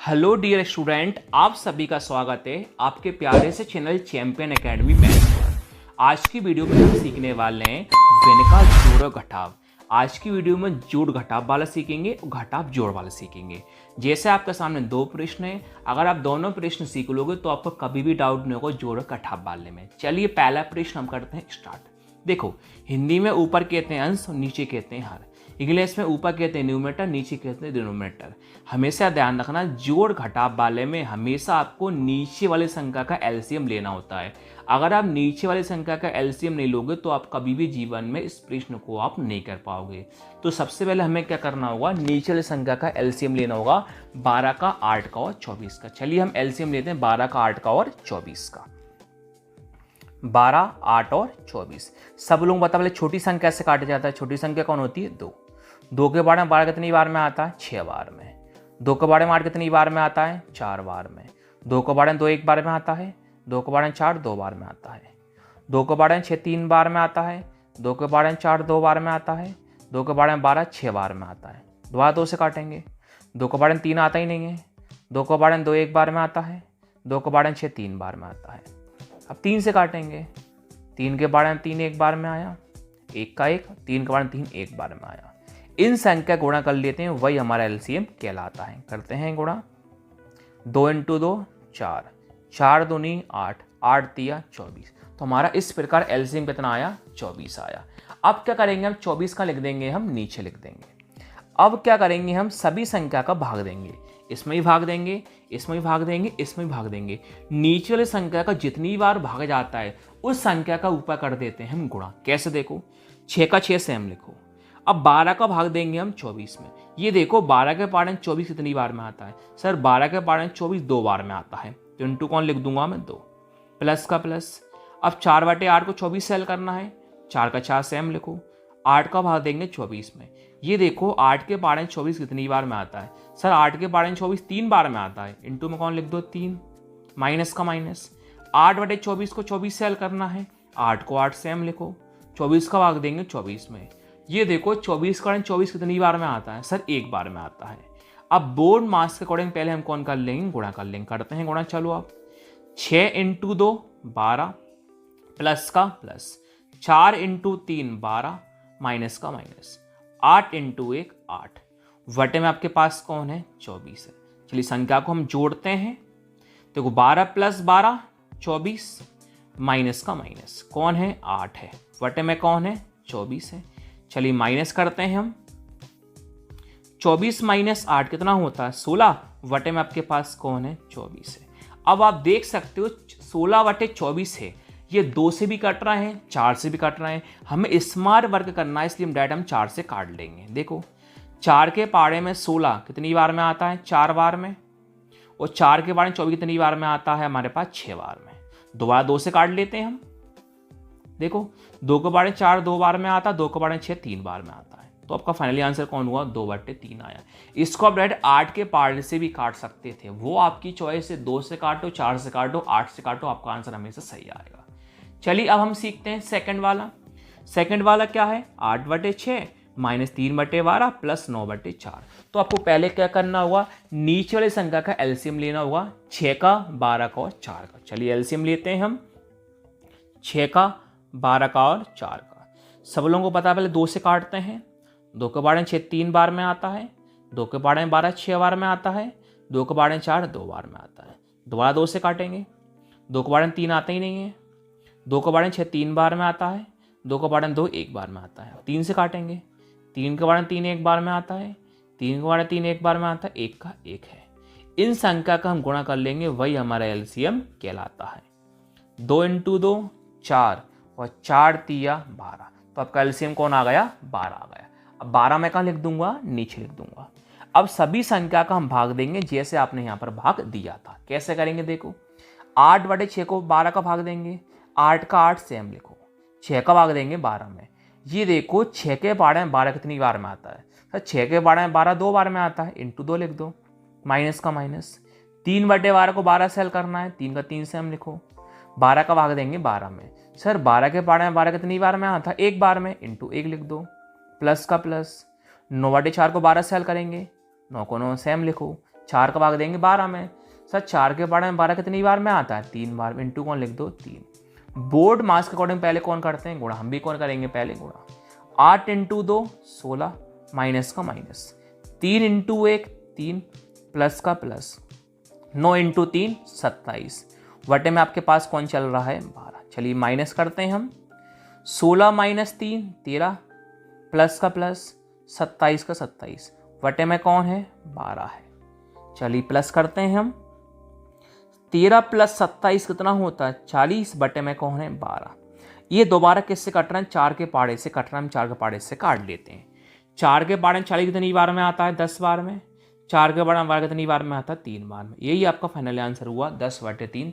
Hello dear student, आप सभी का स्वागत है आपके प्यारे से चैनल चैंपियन एकेडमी मैथ्स पर। आज की वीडियो में हम सीखने वाले हैं व्यनिका जोड़ और घटाव। आज की वीडियो में जोड़ घटाव वाला सीखेंगे और घटाव जोड़ वाला सीखेंगे। जैसे आपके सामने दो प्रश्न हैं, अगर आप दोनों प्रश्न सीख लोगे तो आपको कभी भी डाउट नहीं होगा जोड़ और घटाव वाले में। चलिए पहला प्रश्न हम करते हैं स्टार्ट। देखो, हिंदी में ऊपर कहते हैं अंश और नीचे कहते हैं हर। इंग्लिश में ऊपर कहते हैं न्यूमरेटर, नीचे कहते हैं डिनोमिनेटर। हमेशा ध्यान रखना, जोड़ घटाव वाले में हमेशा आपको नीचे वाली संख्या का एलसीएम लेना होता है। अगर आप नीचे वाली संख्या का एलसीएम नहीं लोगे तो आप कभी भी जीवन में इस प्रश्न को आप नहीं कर पाओगे। तो सबसे पहले हमें क्या करना होगा, नीचे वाली संख्या का एलसीएम लेना होगा 12 का, 8 का और 24 का। चलिए हम एलसीएम लेते हैं 12 का, 8 का और 24 का। 12, 8 और 24। सब लोग बता, पहले छोटी संख्या से काटा जाता है। छोटी संख्या कौन होती है? 2। 2 के बारे में 12 कितनी बार में आता है? 6 बार में। 2 के बारे में 8 कितनी बार में आता है? 4 बार में। 2 के बारे में 2 1 बार में आता है। 2 के बारे में 4 2 बार में आता है। 2 के बारे में 6 3 बार में आता है। 2 के बारे में 4 2 बार में आता है। 2 के बारे में 12 6 बार में आता है। 2 से काटेंगे। 2 के बारे में 3 आता ही नहीं है। 2 के बारे में 2 1 बार में आता है। 2 के बारे में 6 3 बार में आता है। अब 3 से काटेंगे। 3 के बारे में 3 1 बार में आया, 1 का 1। 3 के बारे में 3 1 बार में आया। इन संख्या गुणा कर लेते हैं, वही हमारा एलसीएम कहलाता है। करते हैं गुणा। 2 × 2 4, 4 दूनी 8, 8 तिया 24। तो हमारा इस प्रकार एलसीएम कितना आया? 24 आया। अब क्या करेंगे, हम 24 का लिख देंगे, हम नीचे लिख देंगे। अब क्या करेंगे, हम सभी संख्या का भाग देंगे। इसमें भी भाग देंगे, इसमें भी भाग देंगे, इसमें भी भाग देंगे। नीचे वाली संख्या का जितनी बार भाग जाता है उस संख्या का ऊपर कर देते हैं हम गुणा। कैसे? देखो, 6 का 6 से हम लिखो। अब 12 का भाग देंगे हम 24 में। ये देखो, 12 के पारण 24 कितनी बार में आता है? सर 12 के पारण 24 2 बार में आता है। तो इंटू कौन लिख दूंगा मैं? 2। प्लस का प्लस। अब 4/8 को 24 से हल करना है। 4 का 4 से हम लिखो। 8 का भाग देंगे 24 में। ये देखो, 8 के पारण 24 कितनी बार में आता है? सर 8 के पारण 24 3 बार में आता है। इंटू में कौन लिख दो? 3। माइनस का माइनस। 8/24 को 24 से हल करना है। 8 को 8 से हम लिखो। 24 का भाग देंगे 24 में। ये देखो, 24 का 24 कितनी बार में आता है? सर 1 बार में आता है। अब बोर्ड मास के अकॉर्डिंग पहले हम कौन कर लेंगे? गुणा कर लेंगे। करते हैं गुणा। चलो अब 6 × 2 12, प्लस का प्लस। 4 × 3 12, माइनस का माइनस। 8 × 1 8। वटे में आपके पास कौन है? 24 है। चलिए संख्या को हम जोड़ते हैं। देखो, 12 + 12 24, माइनस का माइनस। कौन है? 8 है। वटे में कौन है? 24 है। चलिए माइनस करते हैं हम। 24 - 8 कितना होता है? 16। वटे में आपके पास कौन है? 24 है। अब आप देख सकते हो 16/24 है। ये 2 से भी कट रहा है, 4 से भी कट रहा है। हमें स्मार्ट वर्क करना है, इसलिए हम डायरेक्ट 4 से काट लेंगे। देखो, 4 के पाड़े में 16 कितनी बार में आता है? 4 बार में। और 4 के पाड़े में 24 कितनी बार में आता है? हमारे पास 6 बार में। दोबारा 2 से काट लेते हैं हम। देखो, 2 के बारे 4 2 बार में आता है, 2 के बारे 6 3 बार में आता है। तो आपका फाइनली आंसर कौन हुआ? 2/3 आया। इसको आप डायरेक्ट 8 के पार्ट से भी काट सकते थे, वो आपकी चॉइस है। 2 से काटो, 4 से काटो, 8 से काटो, आपका आंसर हमेशा सही आएगा। चलिए अब हम सीखते हैं सेकंड वाला। सेकंड वाला क्या है? 8/6 - 3/12 प्लस 9/4। तो आपको पहले क्या करना होगा, नीचे वाली संख्या का एलसीएम लेना होगा। 6 का, 12 का और 4 का। चलिए एलसीएम लेते हैं हम। 6 का, 12 का और 4 का। सब लोगों को पता है, पहले 2 से काटते हैं। 2 के बारे में 6 3 बार में आता है। 2 के बारे में 12 6 बार में आता है। 2 के बारे में 4 2 बार में आता है। दोबारा 2 से काटेंगे। 2 के बारे में 3 आता ही नहीं है। 2 के बारे में 6 3 बार में आता है। 2 के बारे में 2 1 बार में आता है। 3 से काटेंगे। 3 के बारे में 3 1 बार में आता है। 3 के बारे में 3 1 बार में आता है। 1 का 1 है। इन संख्या का हम गुणा कर लेंगे, वही हमारा एलसीएम कहलाता है। 2 × 2 4 और 4 तिया 12। तो आपका एलसीएम कौन आ गया? 12 आ गया। अब 12 मैं कहाँ लिख दूंगा? नीचे लिख दूंगा। अब सभी संख्या का हम भाग देंगे, जैसे आपने यहाँ पर भाग दिया था। कैसे करेंगे? देखो, 8/6 को 12 का भाग देंगे। 8 का 8 से हम लिखो। 6 का भाग देंगे 12 में। ये देखो, 6 के बारे में 12 कितनी बार में आता है? सर 6 के बारे में 12 2 बार में आता है। इंटू 2 लिख दो, माइनस का माइनस। 3/12 को 12 से हल करना है। 3 का 3 से हम लिखो। 12 का भाग देंगे 12 में। सर 12 के बारे में 12 कितनी बार में आता है? 1 बार में। इंटू 1 लिख दो, प्लस का प्लस। 9/4 को 12 से हल करेंगे। 9 को 9 से हम लिखो। 4 का भाग देंगे 12 में। सर 4 के बारे में 12 कितनी बार में आता है? 3 बार में। इंटू कौन लिख दो? 3। बोर्ड मास के अकॉर्डिंग पहले कौन करते हैं? गुणा। हम भी कौन करेंगे? पहले गुणा। 8 इंटू 2 16, माइनस का माइनस। 3 इंटू 1 3, प्लस का प्लस। 9 इंटू 3 27। वटे में आपके पास कौन चल रहा है? 12। चलिए माइनस करते हैं हम। 16 माइनस 3 13, प्लस का प्लस 27 का 27। वटे में कौन है? 12 है। चलिए प्लस करते हैं हम। 13 प्लस 27 कितना होता है? 40। बटे में कौन है? 12। ये दोबारा किससे कट रहे हैं? 4 के पाड़े से कट रहा है। हम 4 के पाड़े से काट लेते हैं। 4 के पाड़े में 40 कितनी बार में आता है? 10 बार में। 4 के पाड़े में 12 कितनी बार में आता है? 3 बार में। यही आपका फाइनल आंसर हुआ 10/3।